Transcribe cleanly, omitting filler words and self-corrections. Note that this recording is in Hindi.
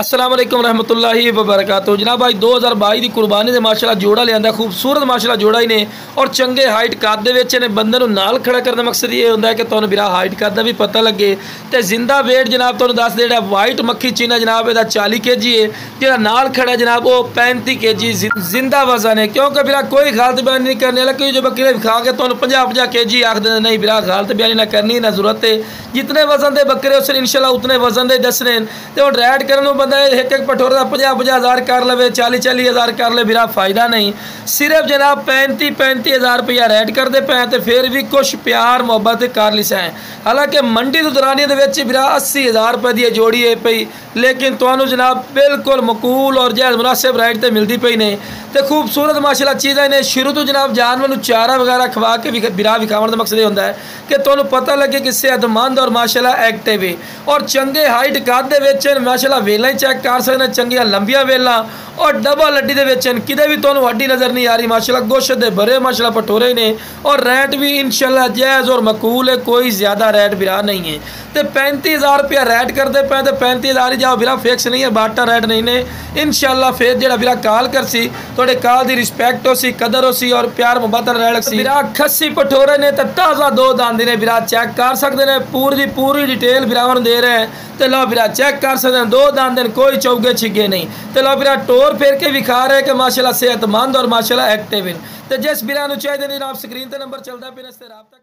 अस्सलाम वालेकुम रहमतुल्लाहि व बरकातहू। जनाब भाई 2022 की कुर्बानी से माशाल्लाह जोड़ा लिया खूबसूरत माशाल्लाह जोड़ा ही ने और चंगे हाइट कद ने बंदे नूं नाल खड़ा करने का मकसद ये होंदा है कि तुहानूं बिरा हाइट कद दा भी पता लगे। तो जिंदा वेट जनाब तुहानूं दस दे वाइट मक्खी चीना जनाब इहदा 40 kg है, जिहड़ा नाल खड़ा जनाब वो 35 kg जिंदा वजन है। क्योंकि बिरा कोई गलत बयानी नहीं करने वाला, क्योंकि जो बकरे खा के तुहानूं 50 kg आख देंदे नहीं, बिरा गलत बयानी ना करनी ना जरूरत है। जितने वजन के बकरे उस इंशाल्लाह उतने वजन के दसने तो रैड करने बंदा एक एक पठोर का 50 हज़ार कर ले, 40 हज़ार कर ले, बिरा फायदा नहीं। सिर्फ जनाब 35 हज़ार रुपया रैड करते पे तो फिर भी कुछ प्यार मुहब्बत कर लिसा है। हालांकि मंडी तो दौरानिया बिरा 80 हज़ार रुपये की जोड़ी है पई, लेकिन तुहानूं जनाब बिल्कुल मकूल और जैज़ मुनासिब रेट तो मिलती पई ने। तो खूबसूरत माशाल्लाह चीज़ां ने शुरू तो जनाब जानवर चारा वगैरह खवा के बिरा विखावन का मकसद ये होंदा है कि तुहानूं पता लगे कि सेहतमंद और माशाल्लाह एक्टिव है और चंगे हाइट कद दे माशाल्लाह वेला ही चेक कर सकते हैं, चंगिया लंबिया वेला और डबल हड्डी दे किते भी तुहानूं हड्डी नज़र नहीं आ रही। माशाल्लाह गोश्त दे भरे माशाल्लाह पठोरे ने और रेट भी इंशाल्लाह जायज़ और मकूल है, कोई ज़्यादा रेट बिरा नहीं है। तो 35 हज़ार रुपया रेट करते पे तो 35 हज़ार ही जाओ, बिरा फिक्स नहीं है, बाटा रेट नहीं ने। इंशाल्लाह फिर जो बिरा काल कर सी थोड़े काल की रिस्पैक्ट हो सी, कदर हो सी और प्यार मुहब्बत रह सी। बिरा खस्सी पठोरे ने तो ताज़ा दो दांदी ने, बिरा चेक कर सकते हैं, पूरी डिटेल बिरावन दे रहे हैं। तो लो बिरा चेक कर सकते हैं, दो दांद कोई चौगे छिगे नहीं। तो लो बिरा टोर फेर के विखा रहे कि माशाल्लाह सेहतमंद और माशाल्लाह एक्टिव है। तो जिस बिरा चाहिए आप स्क्रीन पर नंबर चलता पे राबता